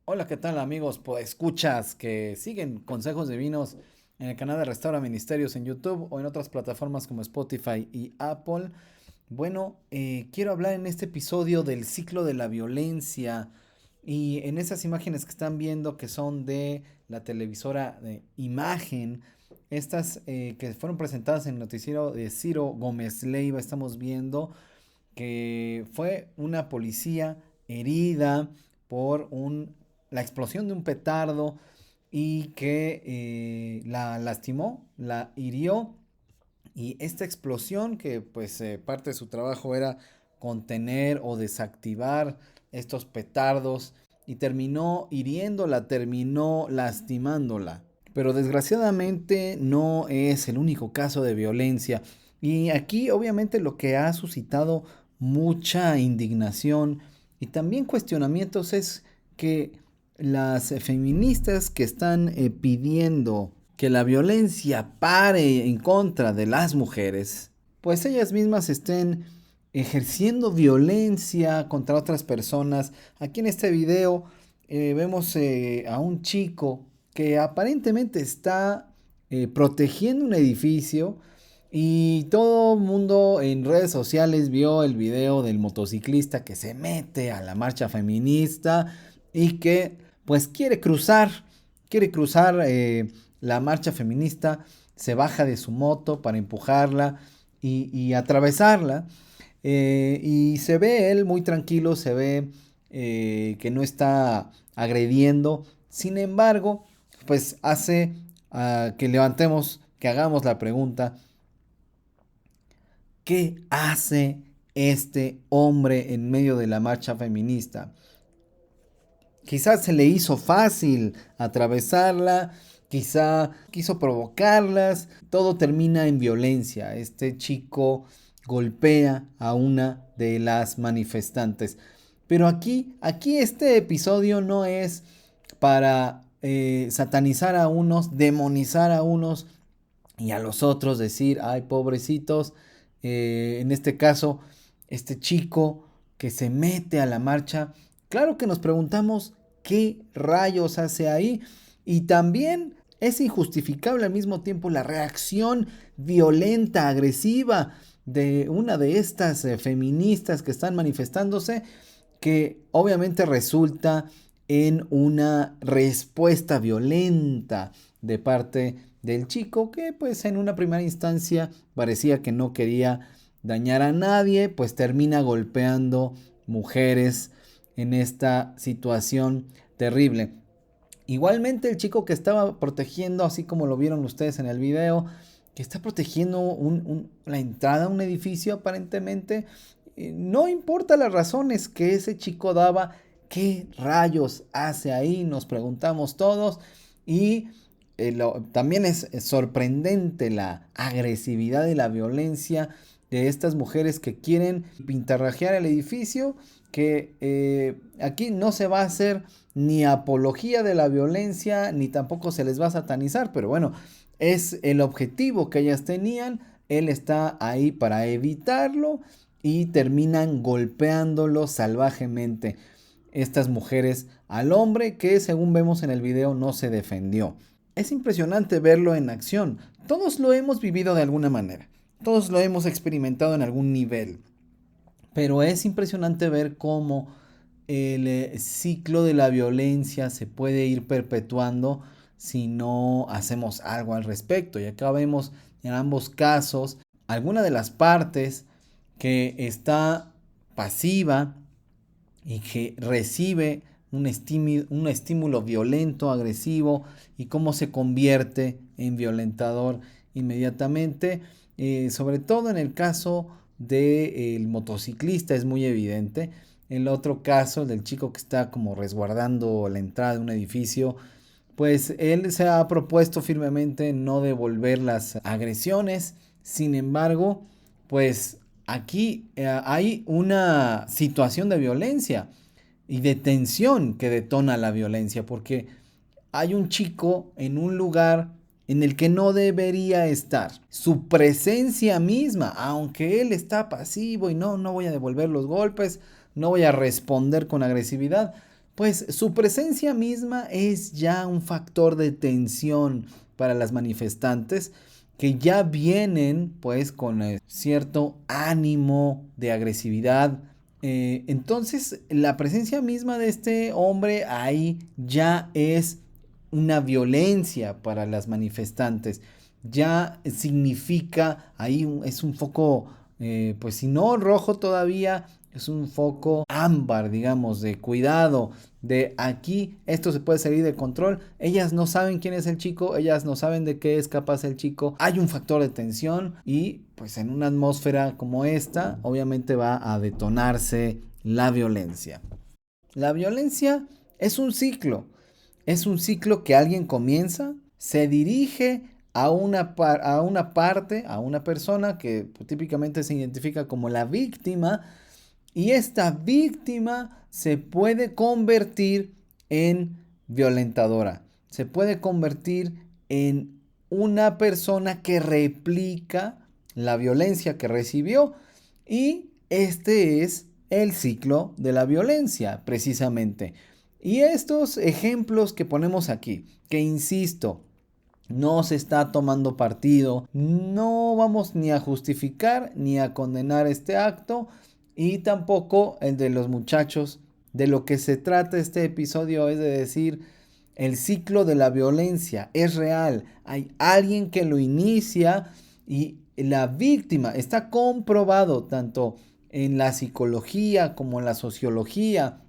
Hola, ¿qué tal amigos? Pues escuchas que siguen consejos divinos en el canal de Restaura Ministerios en YouTube o en otras plataformas como Spotify y Apple. Bueno, quiero hablar en este episodio del ciclo de la violencia y en esas imágenes que están viendo que son de la televisora de Imagen, estas que fueron presentadas en el noticiero de Ciro Gómez Leiva, estamos viendo que fue una policía herida por la explosión de un petardo y que la lastimó, la hirió. Y esta explosión, que pues parte de su trabajo era contener o desactivar estos petardos, y terminó hiriéndola, terminó lastimándola. Pero desgraciadamente no es el único caso de violencia. Y aquí obviamente lo que ha suscitado mucha indignación y también cuestionamientos es que las feministas que están pidiendo que la violencia pare en contra de las mujeres, pues ellas mismas estén ejerciendo violencia contra otras personas. Aquí en este video vemos a un chico que aparentemente está protegiendo un edificio y todo el mundo en redes sociales vio el video del motociclista que se mete a la marcha feminista y que pues quiere cruzar la marcha feminista, se baja de su moto para empujarla y atravesarla. Y se ve él muy tranquilo, se ve que no está agrediendo. Sin embargo, pues hace que hagamos la pregunta: ¿qué hace este hombre en medio de la marcha feminista? Quizás se le hizo fácil atravesarla, quizá quiso provocarlas, todo termina en violencia. Este chico golpea a una de las manifestantes. Pero aquí este episodio no es para satanizar a unos, demonizar a unos y a los otros decir, ay, pobrecitos. En este caso, este chico que se mete a la marcha, claro que nos preguntamos qué rayos hace ahí. Y también es injustificable al mismo tiempo la reacción violenta, agresiva de una de estas feministas que están manifestándose, que obviamente resulta en una respuesta violenta de parte del chico, que pues en una primera instancia parecía que no quería dañar a nadie, pues termina golpeando mujeres en esta situación terrible. Igualmente el chico que estaba protegiendo, así como lo vieron ustedes en el video, que está protegiendo la entrada a un edificio aparentemente, no importa las razones que ese chico daba, ¿qué rayos hace ahí? Nos preguntamos todos. Y también es sorprendente la agresividad y la violencia de estas mujeres que quieren pintarrajear el edificio, que aquí no se va a hacer ni apología de la violencia, ni tampoco se les va a satanizar, pero bueno, es el objetivo que ellas tenían. Él está ahí para evitarlo y terminan golpeándolo salvajemente estas mujeres al hombre, que según vemos en el video no se defendió. Es impresionante verlo en acción. Todos lo hemos vivido de alguna manera, todos lo hemos experimentado en algún nivel, pero es impresionante ver cómo el ciclo de la violencia se puede ir perpetuando si no hacemos algo al respecto. Y acá vemos en ambos casos alguna de las partes que está pasiva y que recibe un estímulo violento, agresivo, y cómo se convierte en violentador inmediatamente. Sobre todo en el caso del motociclista es muy evidente. En el otro caso, el del chico que está como resguardando la entrada de un edificio, pues él se ha propuesto firmemente no devolver las agresiones. Sin embargo, pues aquí hay una situación de violencia y de tensión que detona la violencia, porque hay un chico en un lugar en el que no debería estar. Su presencia misma, aunque él está pasivo y no voy a devolver los golpes, no voy a responder con agresividad, pues su presencia misma es ya un factor de tensión para las manifestantes que ya vienen pues con cierto ánimo de agresividad. Entonces la presencia misma de este hombre ahí ya es una violencia para las manifestantes. Ya significa, ahí es un foco, pues si no rojo todavía, es un foco ámbar, digamos, de cuidado, de aquí esto se puede salir de control. Ellas no saben quién es el chico, ellas no saben de qué es capaz el chico. Hay un factor de tensión y pues en una atmósfera como esta, obviamente va a detonarse la violencia. La violencia es un ciclo. Es un ciclo que alguien comienza, se dirige a una parte, a una persona que típicamente se identifica como la víctima, y esta víctima se puede convertir en violentadora, se puede convertir en una persona que replica la violencia que recibió, y este es el ciclo de la violencia precisamente. Y estos ejemplos que ponemos aquí, que insisto, no se está tomando partido, no vamos ni a justificar ni a condenar este acto, y tampoco el de los muchachos. De lo que se trata este episodio es de decir, el ciclo de la violencia es real, hay alguien que lo inicia y la víctima está comprobado tanto en la psicología como en la sociología.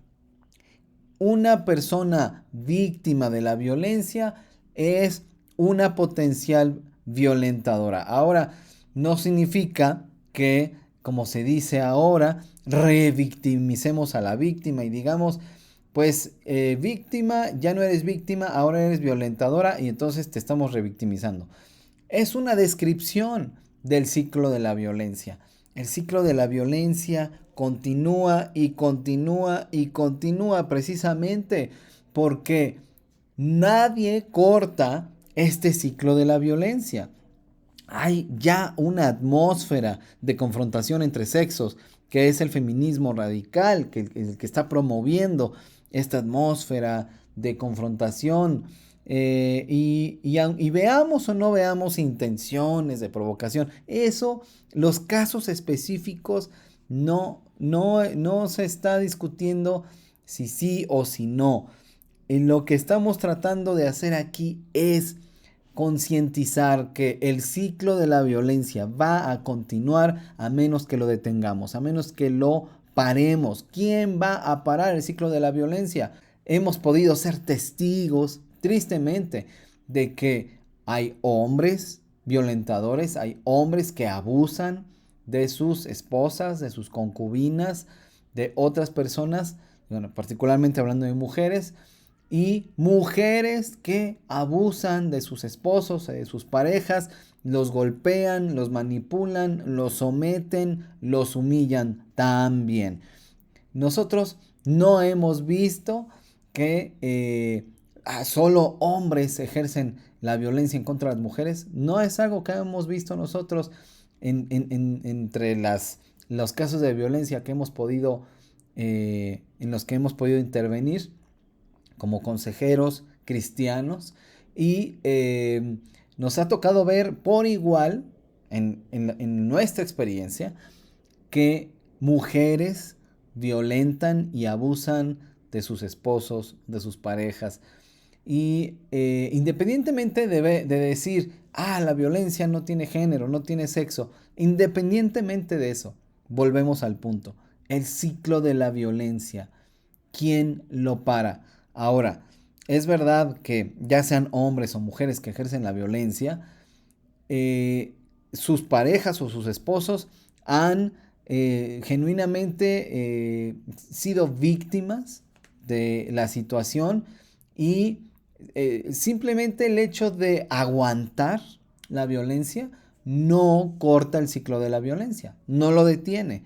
Una persona víctima de la violencia es una potencial violentadora. Ahora, no significa que, como se dice ahora, revictimicemos a la víctima y digamos, pues víctima, ya no eres víctima, ahora eres violentadora y entonces te estamos revictimizando. Es una descripción del ciclo de la violencia. El ciclo de la violencia continúa y continúa y continúa precisamente porque nadie corta este ciclo de la violencia. Hay ya una atmósfera de confrontación entre sexos, que es el feminismo radical, el que está promoviendo esta atmósfera de confrontación. Y veamos o no veamos intenciones de provocación, eso, los casos específicos, no se está discutiendo si sí o si no. Lo que estamos tratando de hacer aquí es concientizar que el ciclo de la violencia va a continuar a menos que lo detengamos, a menos que lo paremos. ¿Quién va a parar el ciclo de la violencia? Hemos podido ser testigos, tristemente, de que hay hombres violentadores, hay hombres que abusan de sus esposas, de sus concubinas, de otras personas, bueno, particularmente hablando de mujeres, y mujeres que abusan de sus esposos, de sus parejas, los golpean, los manipulan, los someten, los humillan también. Nosotros no hemos visto que solo hombres ejercen la violencia en contra de las mujeres. No es algo que hemos visto nosotros entre los casos de violencia que hemos podido, en los que hemos podido intervenir como consejeros cristianos, y nos ha tocado ver por igual en nuestra experiencia que mujeres violentan y abusan de sus esposos, de sus parejas. Y independientemente de decir, la violencia no tiene género, no tiene sexo, independientemente de eso, volvemos al punto. El ciclo de la violencia, ¿quién lo para? Ahora, es verdad que ya sean hombres o mujeres que ejercen la violencia, sus parejas o sus esposos han genuinamente sido víctimas de la situación, y simplemente el hecho de aguantar la violencia no corta el ciclo de la violencia, no lo detiene.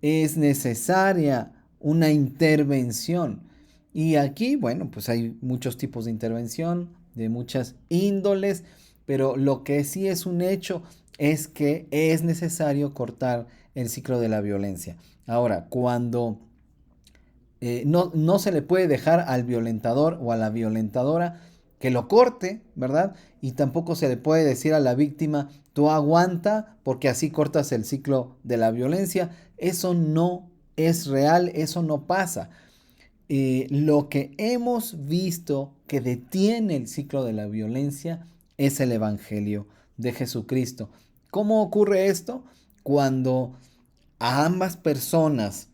Es necesaria una intervención. Y aquí, bueno, pues hay muchos tipos de intervención, de muchas índoles, pero lo que sí es un hecho es que es necesario cortar el ciclo de la violencia. Ahora, cuando no se le puede dejar al violentador o a la violentadora que lo corte, ¿verdad? Y tampoco se le puede decir a la víctima, tú aguanta porque así cortas el ciclo de la violencia. Eso no es real, eso no pasa. Lo que hemos visto que detiene el ciclo de la violencia es el Evangelio de Jesucristo. ¿Cómo ocurre esto? Cuando a ambas personas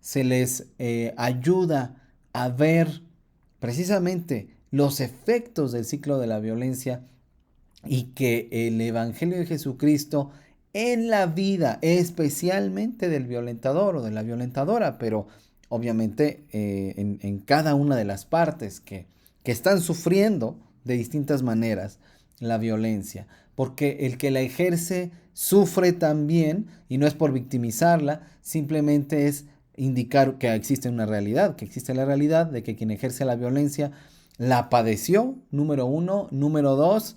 se les ayuda a ver precisamente los efectos del ciclo de la violencia y que el Evangelio de Jesucristo en la vida, especialmente del violentador o de la violentadora, pero obviamente en cada una de las partes que están sufriendo de distintas maneras la violencia, porque el que la ejerce sufre también, y no es por victimizarla, simplemente es indicar que existe una realidad, que existe la realidad de que quien ejerce la violencia la padeció, número uno. Número dos,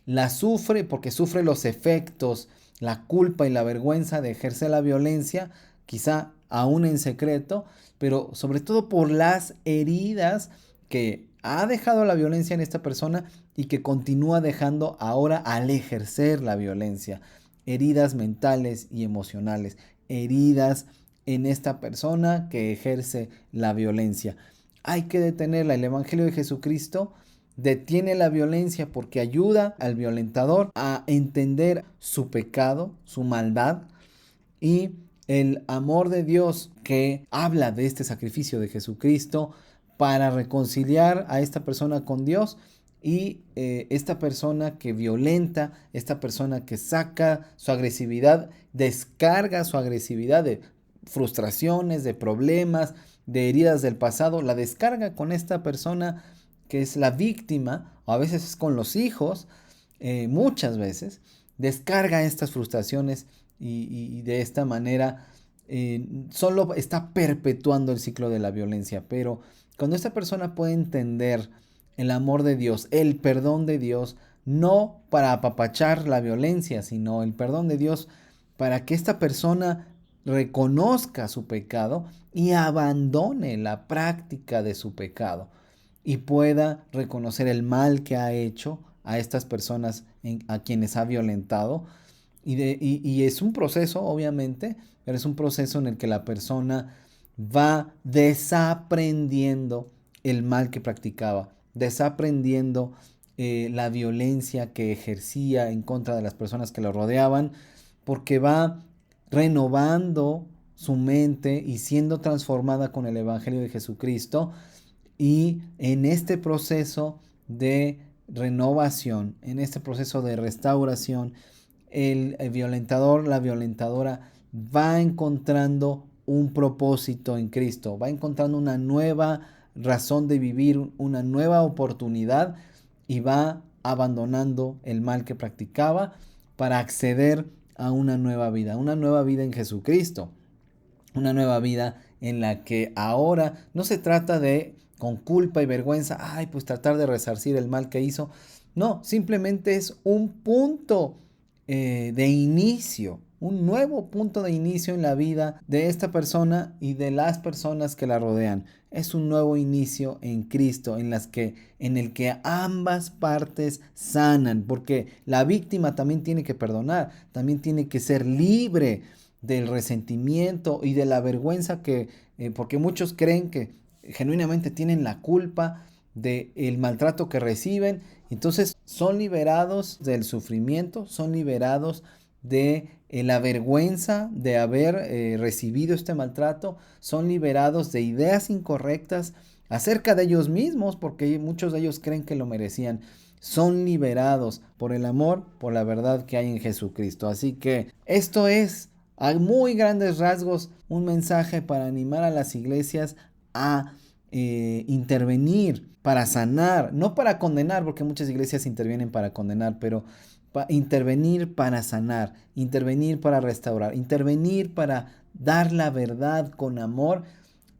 la sufre porque sufre los efectos, la culpa y la vergüenza de ejercer la violencia, quizá aún en secreto, pero sobre todo por las heridas que ha dejado la violencia en esta persona y que continúa dejando ahora al ejercer la violencia. Heridas mentales y emocionales, heridas en esta persona que ejerce la violencia. Hay que detenerla. El Evangelio de Jesucristo detiene la violencia porque ayuda al violentador a entender su pecado, su maldad, y el amor de Dios que habla de este sacrificio de Jesucristo para reconciliar a esta persona con Dios. Y esta persona que violenta, esta persona que saca su agresividad, descarga su agresividad de frustraciones, de problemas, de heridas del pasado, la descarga con esta persona que es la víctima, o a veces es con los hijos, muchas veces, descarga estas frustraciones y de esta manera solo está perpetuando el ciclo de la violencia. Pero cuando esta persona puede entender el amor de Dios, el perdón de Dios, no para apapachar la violencia, sino el perdón de Dios para que esta persona reconozca su pecado y abandone la práctica de su pecado y pueda reconocer el mal que ha hecho a estas personas a quienes ha violentado. Y es un proceso, obviamente, pero es un proceso en el que la persona va desaprendiendo el mal que practicaba, desaprendiendo la violencia que ejercía en contra de las personas que lo rodeaban, porque va renovando su mente y siendo transformada con el Evangelio de Jesucristo. Y en este proceso de renovación, en este proceso de restauración, el violentador, la violentadora va encontrando un propósito en Cristo, va encontrando una nueva razón de vivir, una nueva oportunidad, y va abandonando el mal que practicaba para acceder a una nueva vida en Jesucristo, una nueva vida en la que ahora no se trata de con culpa y vergüenza, ay, pues tratar de resarcir el mal que hizo. No, simplemente es un punto de inicio, un nuevo punto de inicio en la vida de esta persona y de las personas que la rodean. Es un nuevo inicio en Cristo en el que ambas partes sanan, porque la víctima también tiene que perdonar, también tiene que ser libre del resentimiento y de la vergüenza porque muchos creen que genuinamente tienen la culpa del maltrato que reciben. Entonces son liberados del sufrimiento, son liberados de la vergüenza de haber recibido este maltrato, son liberados de ideas incorrectas acerca de ellos mismos, porque muchos de ellos creen que lo merecían. Son liberados por el amor, por la verdad que hay en Jesucristo. Así que esto es, a muy grandes rasgos, un mensaje para animar a las iglesias a intervenir para sanar, no para condenar, porque muchas iglesias intervienen para condenar, pero intervenir para sanar, intervenir para restaurar, intervenir para dar la verdad con amor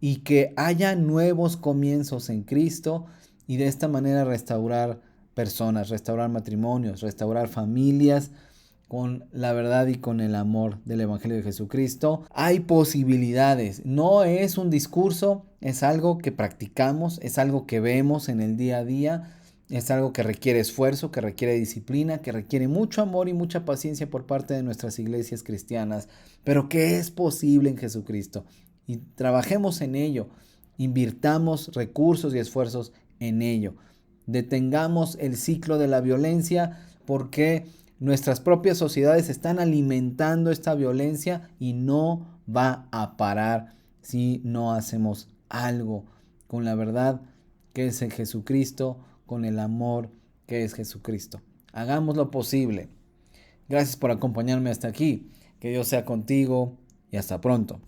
y que haya nuevos comienzos en Cristo, y de esta manera restaurar personas, restaurar matrimonios, restaurar familias con la verdad y con el amor del Evangelio de Jesucristo. Hay posibilidades, no es un discurso, es algo que practicamos, es algo que vemos en el día a día, es algo que requiere esfuerzo, que requiere disciplina, que requiere mucho amor y mucha paciencia por parte de nuestras iglesias cristianas, pero que es posible en Jesucristo. Y trabajemos en ello, invirtamos recursos y esfuerzos en ello. Detengamos el ciclo de la violencia porque nuestras propias sociedades están alimentando esta violencia y no va a parar si no hacemos algo con la verdad que es en Jesucristo, con el amor que es Jesucristo. Hagamos lo posible. Gracias por acompañarme hasta aquí. Que Dios sea contigo y hasta pronto.